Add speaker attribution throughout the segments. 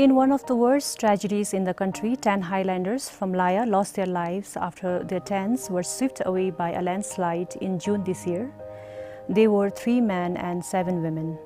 Speaker 1: In one of the worst tragedies in the country, 10 highlanders from Laya lost their lives after their tents were swept away by a landslide in June this year. They were 3 men and 7 women.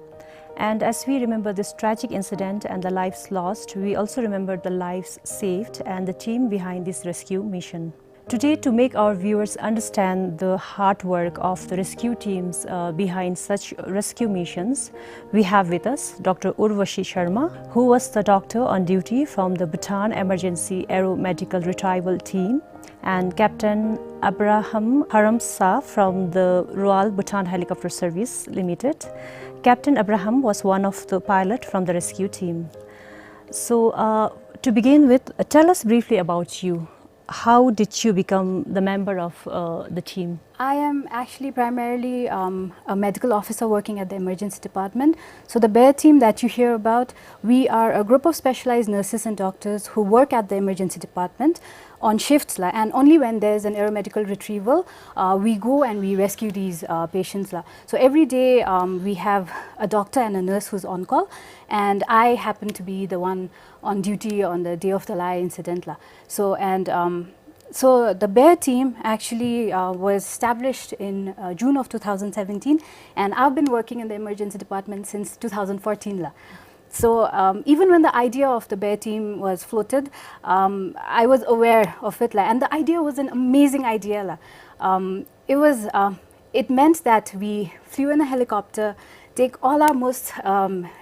Speaker 1: And as we remember this tragic incident and the lives lost, we also remember the lives saved and the team behind this rescue mission. Today, to make our viewers understand the hard work of the rescue teams behind such rescue missions, we have with us Doctor Urvashi Sharma, who was the doctor on duty from the Bhutan Emergency Aeromedical Retrieval team, and Captain Abraham Harmse from the Royal Bhutan Helicopter Service Limited. Captain Abraham was one of the pilots from the rescue team. So, to begin with, tell us briefly about you. How did you become the member of the team?
Speaker 2: I am actually primarily a medical officer working at the emergency department. So the BEAR team that you hear about, we are a group of specialized nurses and doctors who work at the emergency department on shifts, and only when there's an aeromedical retrieval, we go and we rescue these patients. So every day we have a doctor and a nurse who's on call, and I happen to be the one on duty on the day of the Laya incident. So the BEAR team actually was established in June of 2017, and I've been working in the emergency department since 2014. So even when the idea of the BEAR team was floated, I was aware of it, and the idea was an amazing idea. It meant that we flew in a helicopter, take all our most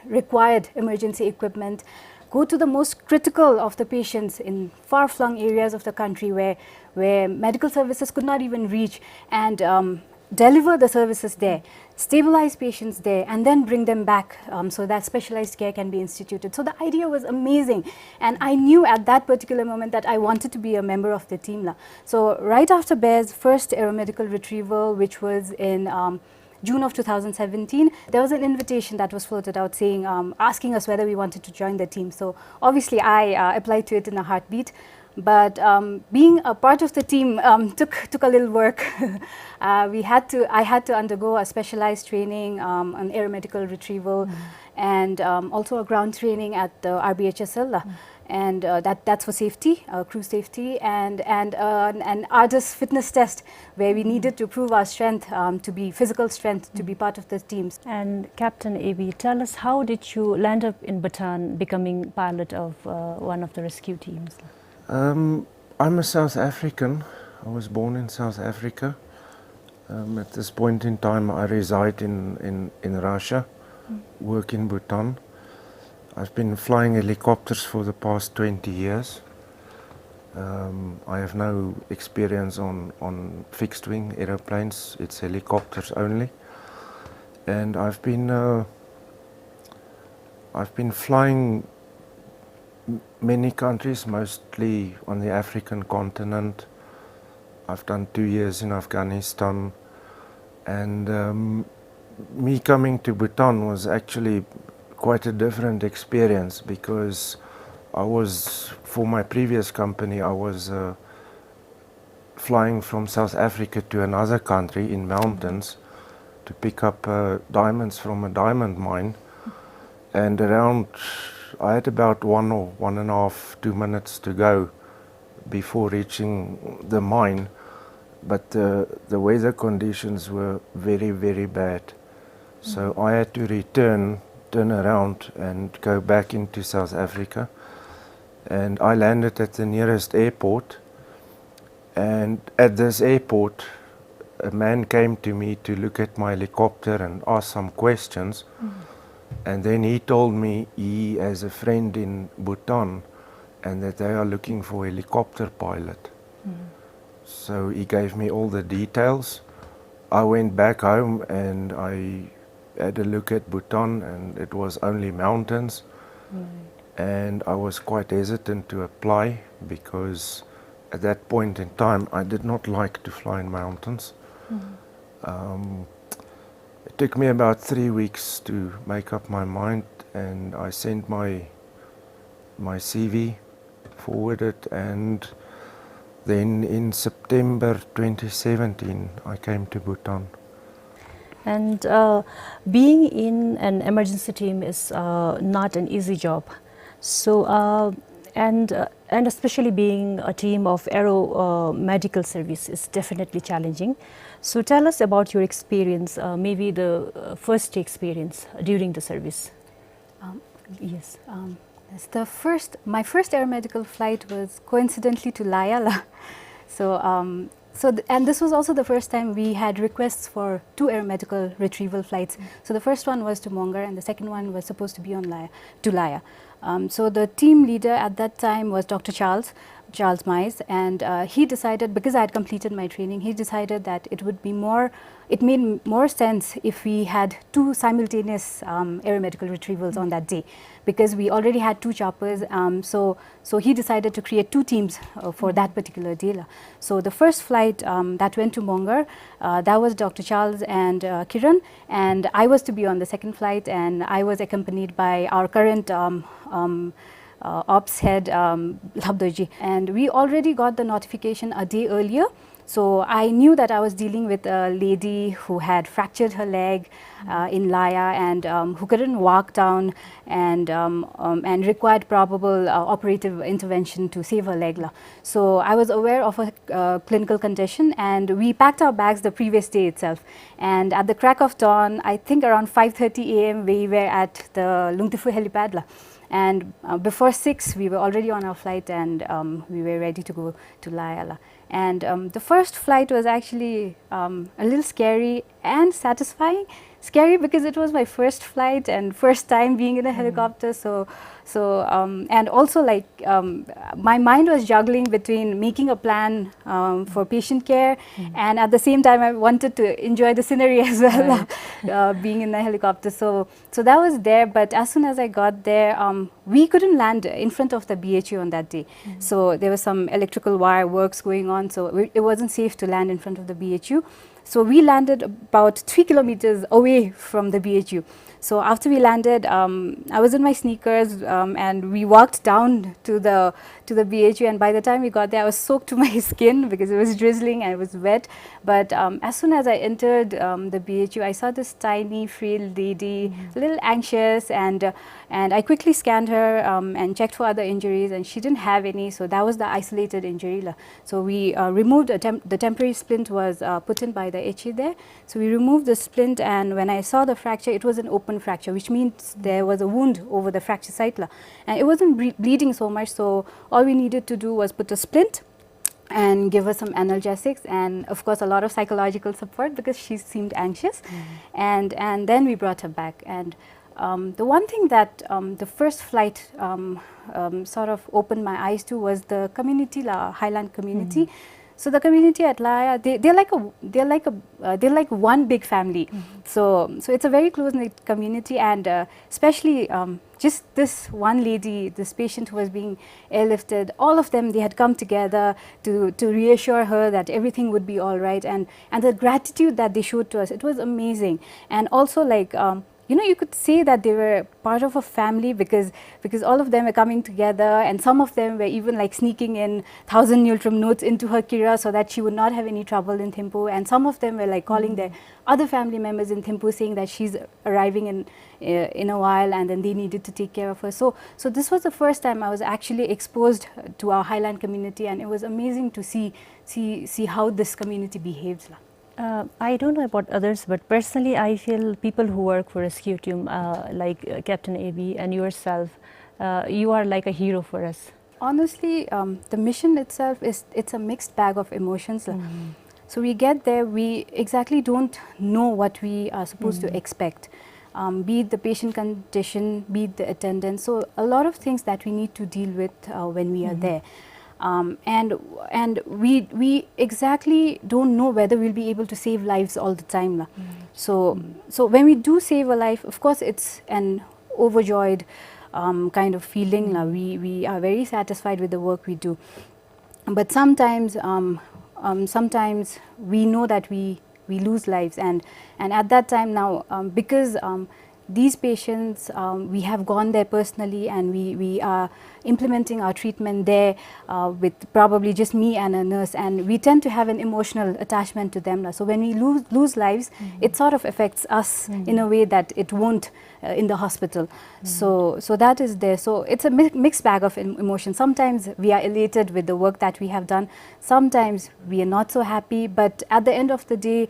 Speaker 2: required emergency equipment, go to the most critical of the patients in far-flung areas of the country where medical services could not even reach, and deliver the services there, stabilize patients there, and then bring them back so that specialized care can be instituted. So the idea was amazing, and I knew at that particular moment that I wanted to be a member of the team. So right after BEAR's first aeromedical retrieval, which was in June of 2017, there was an invitation that was floated out saying, asking us whether we wanted to join the team. So obviously I applied to it in a heartbeat, but being a part of the team took a little work. I had to undergo a specialized training on aeromedical retrieval, and also a ground training at the RBHSL. And that's for safety, crew safety, and an artist fitness test where we needed to prove our strength, to be physical strength, to be part of the teams.
Speaker 1: And Captain AB, tell us, how did you land up in Bhutan becoming pilot of one of the rescue teams?
Speaker 3: I'm a South African. I was born in South Africa. At this point in time I reside in Russia, work in Bhutan. I've been flying helicopters for the past 20 years. I have no experience on fixed wing aeroplanes, it's helicopters only. And I've been flying many countries, mostly on the African continent. I've done 2 years in Afghanistan, and me coming to Bhutan was actually quite a different experience, because for my previous company, I was flying from South Africa to another country in mountains to pick up diamonds from a diamond mine, and I had about 1 or 1.5, 2 minutes to go before reaching the mine, but the weather conditions were very, very bad. So I had to turn around and go back into South Africa, and I landed at the nearest airport, and at this airport a man came to me to look at my helicopter and ask some questions, and then he told me he has a friend in Bhutan and that they are looking for a helicopter pilot. So he gave me all the details. I went back home and I had a look at Bhutan, and it was only mountains. And I was quite hesitant to apply, because at that point in time I did not like to fly in mountains. It took me about 3 weeks to make up my mind, and I sent my CV, forwarded, and then in September 2017 I came to Bhutan.
Speaker 1: And being in an emergency team is not an easy job. So, and especially being a team of aero medical service is definitely challenging. So, tell us about your experience, maybe the first experience during the service. Yes.
Speaker 2: My first aeromedical flight was coincidentally to Laya. So, and this was also the first time we had requests for 2 aeromedical retrieval flights. So the first one was to Mongar, and the second one was supposed to be on Laya. So the team leader at that time was Dr. Charles Mize, and he decided, because I had completed my training, he decided that it made more sense if we had 2 simultaneous aeromedical retrievals on that day, because we already had 2 choppers. So he decided to create 2 teams for that particular day. So the first flight that went to Mongar, that was Dr. Charles and Kiran, and I was to be on the second flight, and I was accompanied by our current ops head, Labdoji. And we already got the notification a day earlier. So I knew that I was dealing with a lady who had fractured her leg in Laya, and who couldn't walk down, and required probable operative intervention to save her leg. So I was aware of a clinical condition, and we packed our bags the previous day itself. And at the crack of dawn, I think around 5:30 a.m., we were at the Lungtifu helipad. And before 6, we were already on our flight, and we were ready to go to Laya. And the first flight was actually a little scary and satisfying. Scary because it was my first flight and first time being in a helicopter. And also, like, my mind was juggling between making a plan for patient care, and at the same time I wanted to enjoy the scenery as well, right. Being in the helicopter. So that was there, but as soon as I got there, we couldn't land in front of the BHU on that day. So there was some electrical wire works going on, so it wasn't safe to land in front of the BHU. So we landed about 3 kilometers away from the BHU. So after we landed, I was in my sneakers, and we walked down to the BHU, and by the time we got there, I was soaked to my skin because it was drizzling and it was wet. But as soon as I entered the BHU, I saw this tiny, frail lady, a little anxious, and I quickly scanned her and checked for other injuries, and she didn't have any. So that was the isolated injury. So we removed the temporary splint was put in by the HE there. So we removed the splint, and when I saw the fracture, it was an open fracture, which means there was a wound over the fracture site, and it wasn't bleeding so much. So all we needed to do was put a splint and give her some analgesics, and of course a lot of psychological support because she seemed anxious. And then we brought her back. And the one thing that the first flight sort of opened my eyes to was the community, Highland community. So the community at Laya, they're like one big family. So it's a very close knit community, and especially just this one lady, this patient who was being airlifted, all of them, they had come together to reassure her that everything would be all right, and the gratitude that they showed to us, it was amazing. And also, like, you know, you could say that they were part of a family because all of them were coming together, and some of them were even like sneaking in 1,000 Neutrum notes into her Kira so that she would not have any trouble in Thimphu. And some of them were like calling their other family members in Thimphu, saying that she's arriving in a while, and then they needed to take care of her. So this was the first time I was actually exposed to our Highland community, and it was amazing to see how this community behaves.
Speaker 1: I don't know about others, but personally I feel people who work for Rescue Team, like Captain AB and yourself, you are like a hero for us.
Speaker 2: Honestly, the mission itself it's a mixed bag of emotions. So we get there, we exactly don't know what we are supposed to expect, be it the patient condition, be it the attendance. So a lot of things that we need to deal with when we are there. And we exactly don't know whether we'll be able to save lives all the time. So when we do save a life, of course it's an overjoyed kind of feeling. We are very satisfied with the work we do. But sometimes we know that we lose lives, and at that time now, because these patients, we have gone there personally, and we are implementing our treatment there with probably just me and a nurse, and we tend to have an emotional attachment to them. So when we lose lives, it sort of affects us in a way that it won't in the hospital. So that is there. So it's a mixed bag of emotions. Sometimes we are elated with the work that we have done. Sometimes we are not so happy, but at the end of the day,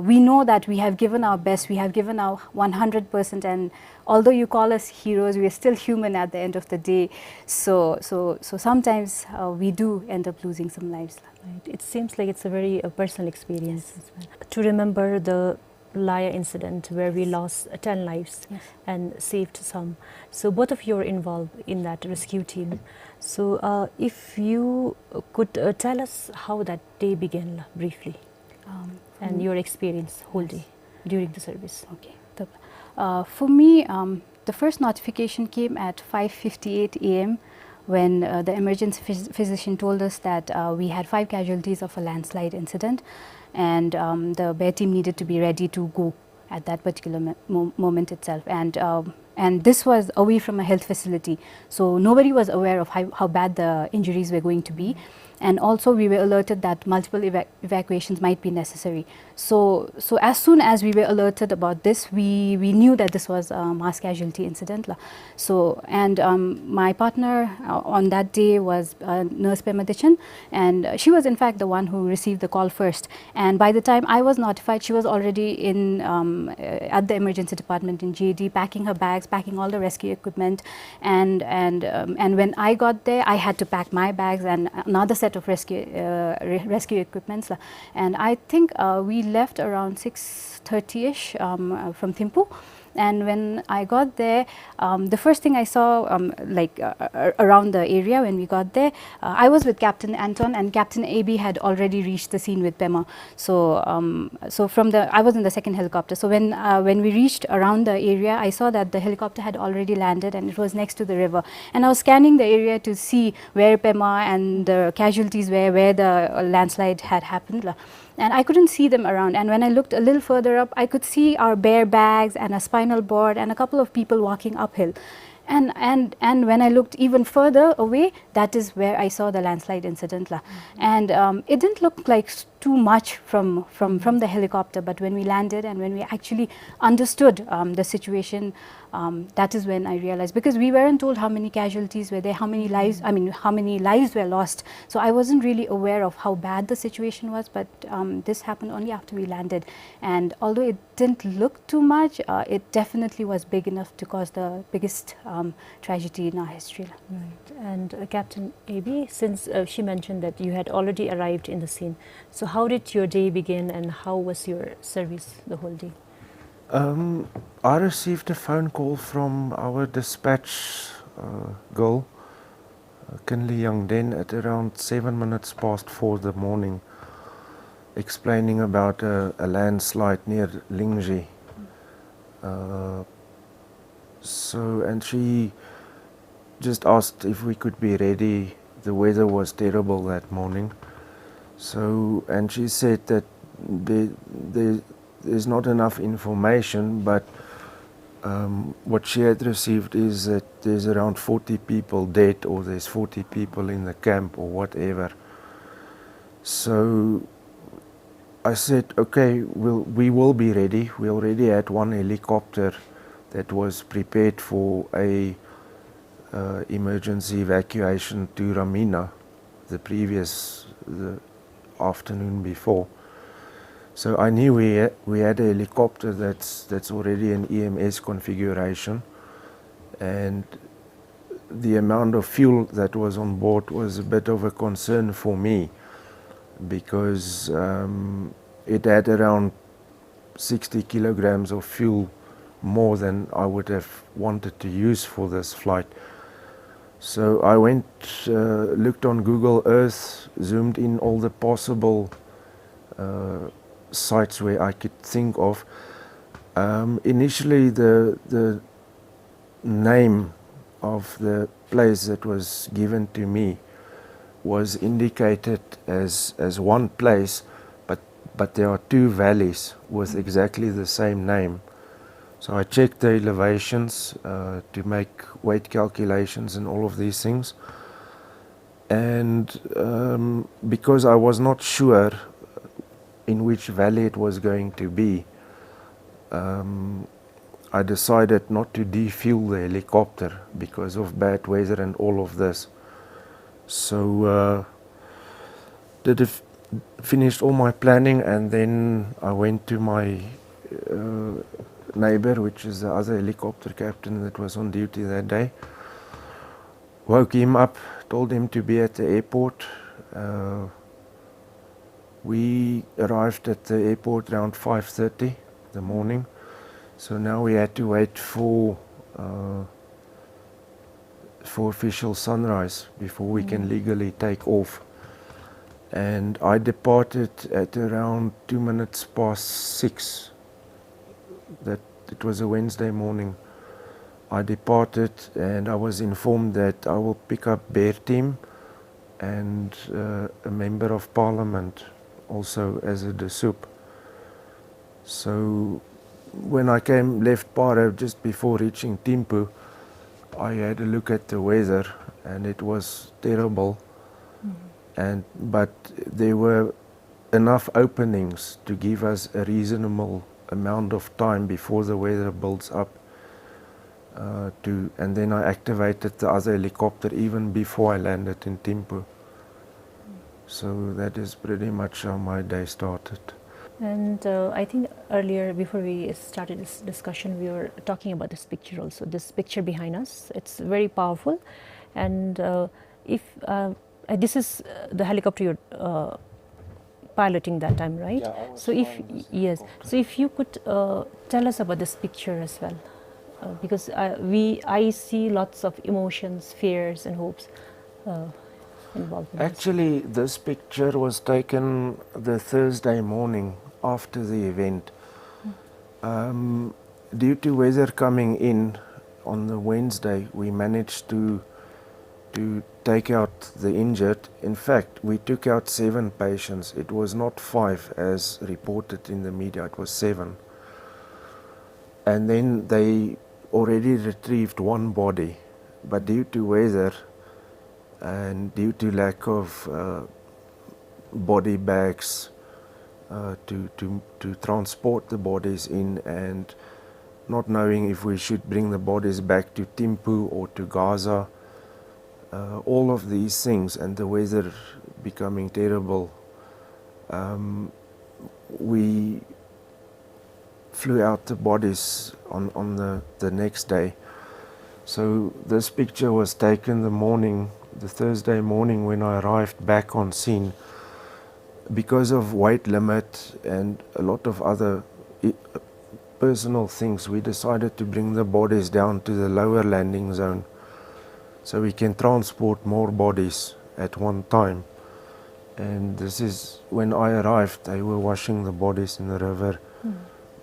Speaker 2: we know that we have given our best, we have given our 100%, and although you call us heroes, we are still human at the end of the day. So sometimes we do end up losing some lives.
Speaker 1: Right. It seems like it's a very personal experience as well. To remember the Laya incident where we lost 10 lives and saved some. So both of you are involved in that rescue team. So if you could tell us how that day began briefly, and your experience whole day during the service.
Speaker 2: Okay. For me, the first notification came at 5:58 a.m. when the emergency physician told us that we had 5 casualties of a landslide incident, and the BEAR team needed to be ready to go at that particular moment itself. And this was away from a health facility, so nobody was aware of how bad the injuries were going to be. And also we were alerted that multiple evacuations might be necessary. So as soon as we were alerted about this, we knew that this was a mass casualty incident. So, and my partner on that day was Nurse Pemadichan, and she was in fact the one who received the call first. And by the time I was notified, she was already in at the emergency department in JD, packing her bags, packing all the rescue equipment. And when I got there, I had to pack my bags and another set of rescue equipments, and I think we left around 6:30ish from Thimphu. And when I got there, the first thing I saw around the area when we got there, I was with Captain Anton, and Captain AB had already reached the scene with Pema. So I was in the second helicopter. So when we reached around the area, I saw that the helicopter had already landed and it was next to the river. And I was scanning the area to see where Pema and the casualties were, where the landslide had happened. And I couldn't see them around. And when I looked a little further up, I could see our BEAR bags and a spinal board and a couple of people walking uphill. And when I looked even further away, that is where I saw the landslide incident. And it didn't look like too much from the helicopter, but when we landed and when we actually understood the situation, that is when I realized, because we weren't told how many casualties were there, how many lives, how many lives were lost. So I wasn't really aware of how bad the situation was, but this happened only after we landed. And although it didn't look too much, it definitely was big enough to cause the biggest tragedy in our history.
Speaker 1: Right. And Captain AB, since she mentioned that you had already arrived in the scene, so how did your day begin and how was your service the whole day?
Speaker 3: I received a phone call from our dispatch girl, Kinley Youngden, at around 4:07 the morning, explaining about a landslide near Lingji. And she just asked if we could be ready. The weather was terrible that morning. And she said that there's not enough information, but what she had received is that there's around 40 people dead, or there's 40 people in the camp, or whatever. So I said, okay, we will be ready. We already had one helicopter that was prepared for a emergency evacuation to Ramina the afternoon before. So I knew we had a helicopter that's already an EMS configuration, and the amount of fuel that was on board was a bit of a concern for me, because it had around 60 kilograms of fuel more than I would have wanted to use for this flight. So I went, looked on Google Earth, zoomed in all the possible sites where I could think of. Initially, the name of the place that was given to me was indicated as one place, but there are 2 valleys with exactly the same name. So I checked the elevations to make weight calculations and all of these things. And because I was not sure in which valley it was going to be, I decided not to defuel the helicopter because of bad weather and all of this. So finished all my planning, and then I went to my neighbor, which is the other helicopter captain that was on duty that day. Woke him up, told him to be at the airport. We arrived at the airport around 5:30 in the morning. So now we had to wait for official sunrise before we can legally take off. And I departed at around 6:02. That it was a Wednesday morning. I departed and I was informed that I will pick up Bear Team and a member of parliament also as a de soup. So when I left Paro just before reaching Thimphu, I had a look at the weather and it was terrible. But there were enough openings to give us a reasonable amount of time before the weather builds up. And then I activated the other helicopter even before I landed in Thimphu. So that is pretty much how my day started.
Speaker 1: And I think earlier, before we started this discussion, we were talking about this picture also. This picture behind us, it's very powerful. And if this is the helicopter you're piloting that time, right?
Speaker 3: Yeah, I was
Speaker 1: so if
Speaker 3: flying this
Speaker 1: yes,
Speaker 3: helicopter.
Speaker 1: so if you could tell us about this picture as well, because I see lots of emotions, fears, and hopes involved in this.
Speaker 3: Actually, this picture was taken the Thursday morning after the event. Due to weather coming in on the Wednesday, we managed to take out the injured. In fact, we took out 7 patients. It was not 5 as reported in the media, it was 7. And then they already retrieved 1 body, but due to weather and due to lack of body bags to transport the bodies in, and not knowing if we should bring the bodies back to Thimphu or to Gaza, all of these things, and the weather becoming terrible, we flew out the bodies on the next day. So this picture was taken the Thursday morning when I arrived back on scene. Because of weight limit and a lot of other personal things, we decided to bring the bodies down to the lower landing zone so we can transport more bodies at one time. And this is when I arrived, they were washing the bodies in the river,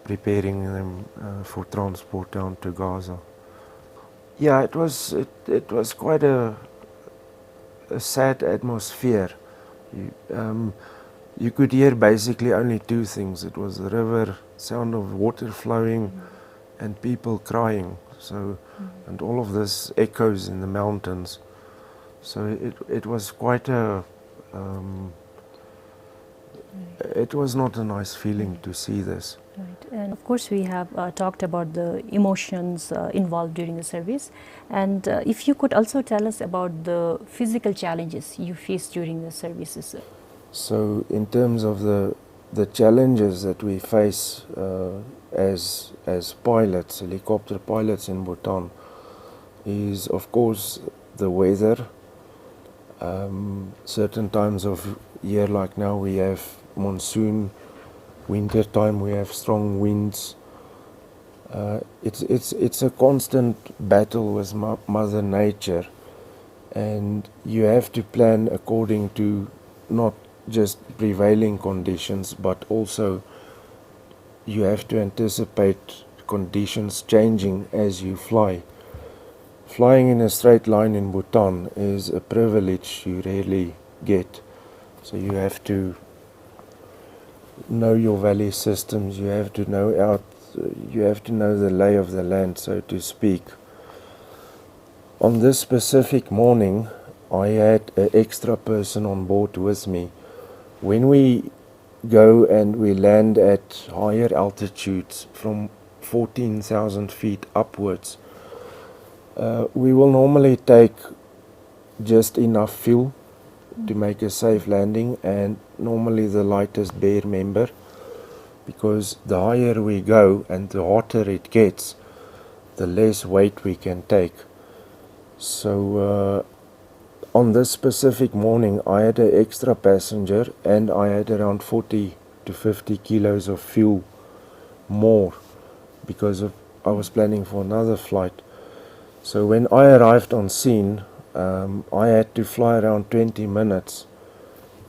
Speaker 3: preparing them for transport down to Gaza. Yeah, it was quite a sad atmosphere. You could hear basically only 2 things. It was the river, sound of water flowing, and people crying. So, and all of this echoes in the mountains. So it was quite a. It was not a nice feeling to see this.
Speaker 1: Right. And of course, we have talked about the emotions involved during the service. And if you could also tell us about the physical challenges you faced during the services.
Speaker 3: So in terms of the challenges that we face as pilots, helicopter pilots in Bhutan, is of course the weather. Certain times of year like now we have monsoon, winter time we have strong winds. It's a constant battle with Mother Nature, and you have to plan according to not just prevailing conditions, but also you have to anticipate conditions changing as you fly. Flying in a straight line in Bhutan is a privilege you rarely get. So you have to know your valley systems, you have to know you have to know the lay of the land, so to speak. On this specific morning, I had an extra person on board with me. When we go and we land at higher altitudes from 14,000 feet upwards, we will normally take just enough fuel to make a safe landing, and normally the lightest bare member, because the higher we go and the hotter it gets, the less weight we can take. So on this specific morning, I had an extra passenger and I had around 40 to 50 kilos of fuel more, because I was planning for another flight. So when I arrived on scene, I had to fly around 20 minutes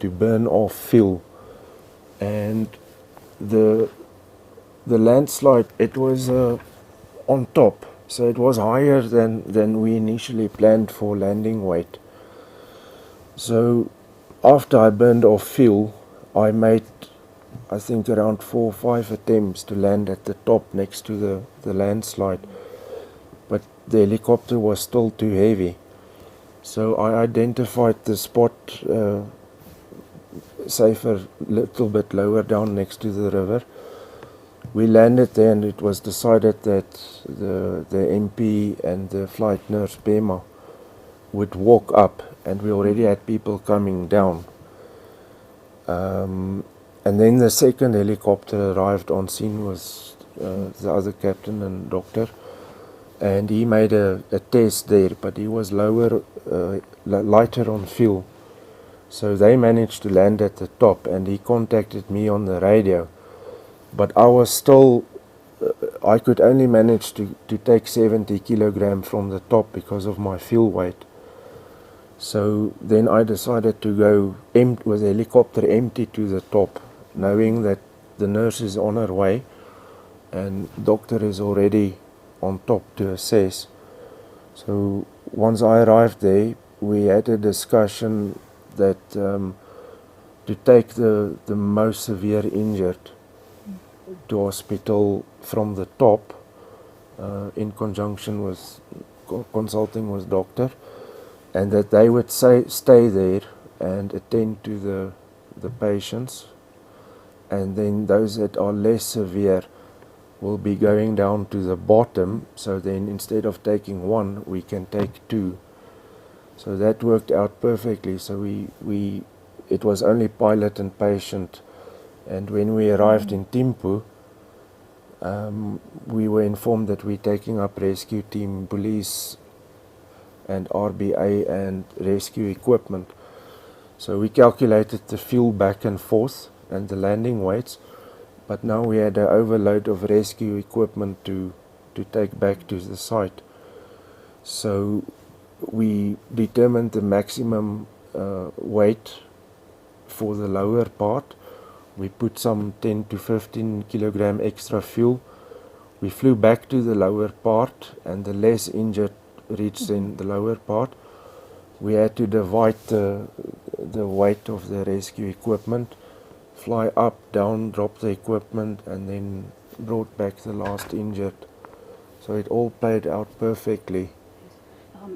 Speaker 3: to burn off fuel. And the landslide, it was on top, so it was higher than we initially planned for landing weight. So after I burned off fuel, I made, I think, around 4 or 5 attempts to land at the top next to the landslide, but the helicopter was still too heavy. So I identified the spot safer, little bit lower down next to the river. We landed there and it was decided that the MP and the flight nurse Pema would walk up, and we already had people coming down. And then the second helicopter arrived on scene, was the other captain and doctor, and he made a test there, but he was lighter on fuel. So they managed to land at the top, and he contacted me on the radio. But I was still, I could only manage to take 70 kilograms from the top because of my fuel weight. So then I decided to go with the helicopter empty to the top, knowing that the nurse is on her way and doctor is already on top to assess. So once I arrived there, we had a discussion that to take the most severe injured to hospital from the top, in conjunction with consulting with doctor, and that they would stay there and attend to the patients, and then those that are less severe will be going down to the bottom, so then instead of taking one, we can take two. So that worked out perfectly. So it was only pilot and patient, and when we arrived in Thimphu, we were informed that we're taking up rescue team, police and RBA and rescue equipment. So we calculated the fuel back and forth and the landing weights, but now we had an overload of rescue equipment to take back to the site. So we determined the maximum weight for the lower part. We put some 10 to 15 kilogram extra fuel. We flew back to the lower part, and the less injured reached in the lower part. We had to divide the weight of the rescue equipment, fly up, down, drop the equipment, and then brought back the last injured. So it all played out perfectly.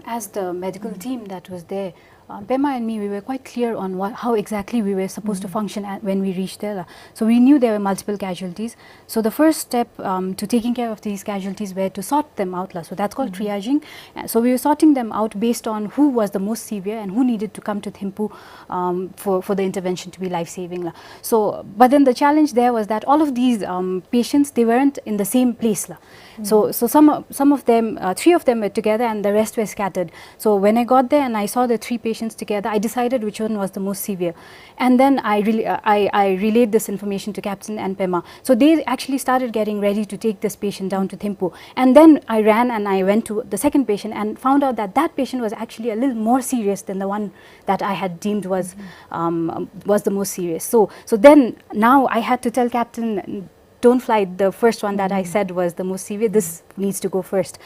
Speaker 2: As the medical team that was there, Pema and me, we were quite clear on how exactly we were supposed to function when we reached there. So we knew there were multiple casualties. So the first step to taking care of these casualties were to sort them out. So that's called triaging. So we were sorting them out based on who was the most severe and who needed to come to Thimphu for the intervention to be life-saving. So, but then the challenge there was that all of these patients, they weren't in the same place. So some of them, 3 of them were together and the rest were scattered. So when I got there and I saw the 3 patients together, I decided which one was the most severe. And then I relayed this information to Captain and Pema. So they actually started getting ready to take this patient down to Thimphu. And then I ran and I went to the second patient and found out that that patient was actually a little more serious than the one that I had deemed was the most serious. So then now I had to tell Captain, don't fly the first one that I said was the most severe. This needs to go first.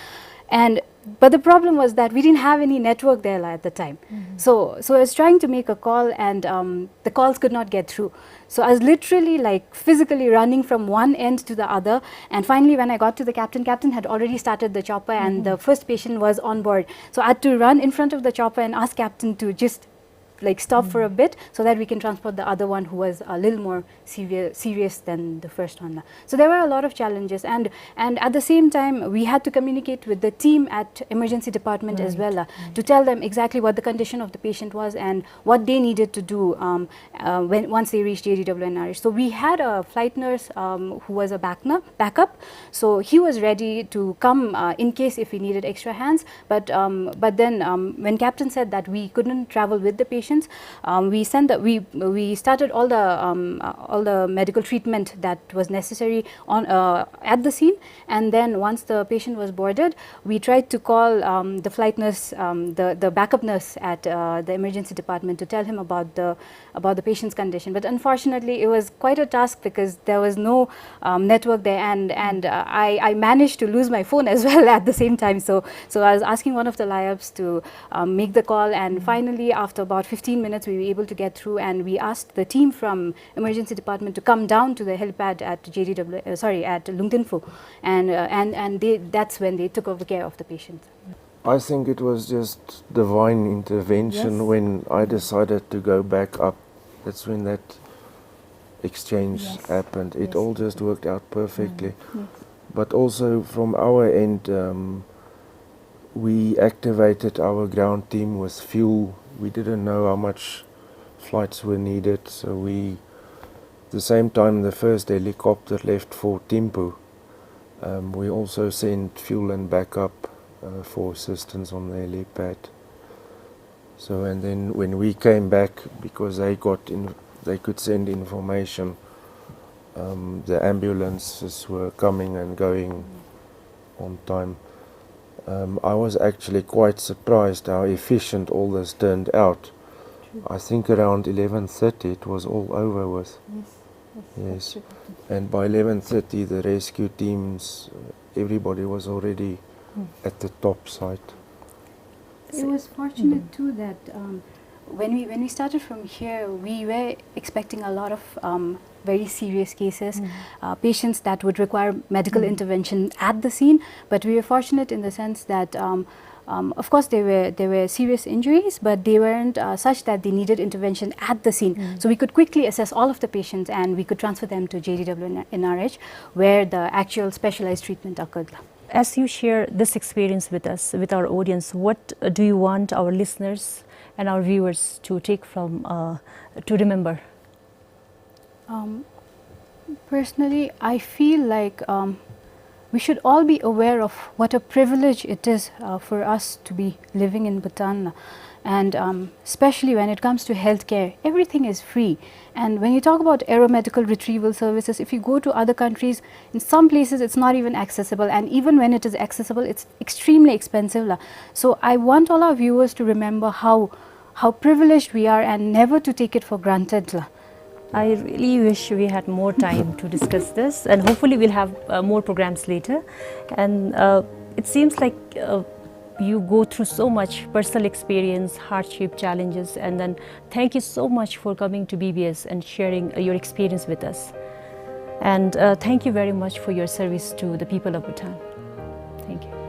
Speaker 2: And But the problem was that we didn't have any network there at the time. So I was trying to make a call, and the calls could not get through. So I was literally like physically running from one end to the other, and finally when I got to the captain had already started the chopper, and the first patient was on board. So I had to run in front of the chopper and ask captain to just like stop for a bit so that we can transport the other one who was a little more serious than the first one. So there were a lot of challenges, and at the same time we had to communicate with the team at emergency department as well, to tell them exactly what the condition of the patient was and what they needed to do once they reached JDWNRH. So we had a flight nurse who was a backup, so he was ready to come in case if we needed extra hands, but then when captain said that we couldn't travel with the patient, we started all the medical treatment that was necessary on at the scene, and then once the patient was boarded, we tried to call the flight nurse, the backup nurse at the emergency department, to tell him about the patient's condition. But unfortunately, it was quite a task because there was no network there, and I managed to lose my phone as well at the same time. So I was asking one of the Layabs to make the call, and finally after about 15 minutes we were able to get through, and we asked the team from emergency department to come down to the helipad at at Lungtinfu, and that's when they took over care of the patient.
Speaker 3: I think it was just divine intervention when I decided to go back up. That's when that exchange happened. It all just worked out perfectly. But also from our end, we activated our ground team with fuel. We didn't know how much flights were needed, so the same time the first helicopter left for Thimphu, we also sent fuel and backup for assistance on the helipad. So, and then when we came back, because they could send information, the ambulances were coming and going on time. I was actually quite surprised how efficient all this turned out. I think around 11:30 it was all over with. Yes. And by 11:30 the rescue teams, everybody was already at the top site.
Speaker 2: It was fortunate too that when we started from here, we were expecting a lot of very serious cases, patients that would require medical intervention at the scene. But we were fortunate in the sense that, of course, there were serious injuries, but they weren't such that they needed intervention at the scene. So we could quickly assess all of the patients, and we could transfer them to JDWNRH, where the actual specialized treatment occurred.
Speaker 1: As you share this experience with us, with our audience, what do you want our listeners and our viewers to take from, to remember?
Speaker 2: Personally, I feel like we should all be aware of what a privilege it is for us to be living in Bhutan, and especially when it comes to healthcare, everything is free. And when you talk about aeromedical retrieval services, if you go to other countries, in some places it's not even accessible, and even when it is accessible, it's extremely expensive. So I want all our viewers to remember how privileged we are, and never to take it for granted.
Speaker 1: I really wish we had more time to discuss this, and hopefully we'll have more programs later. And it seems like you go through so much personal experience, hardship, challenges, and then thank you so much for coming to BBS and sharing your experience with us. And thank you very much for your service to the people of Bhutan. Thank you.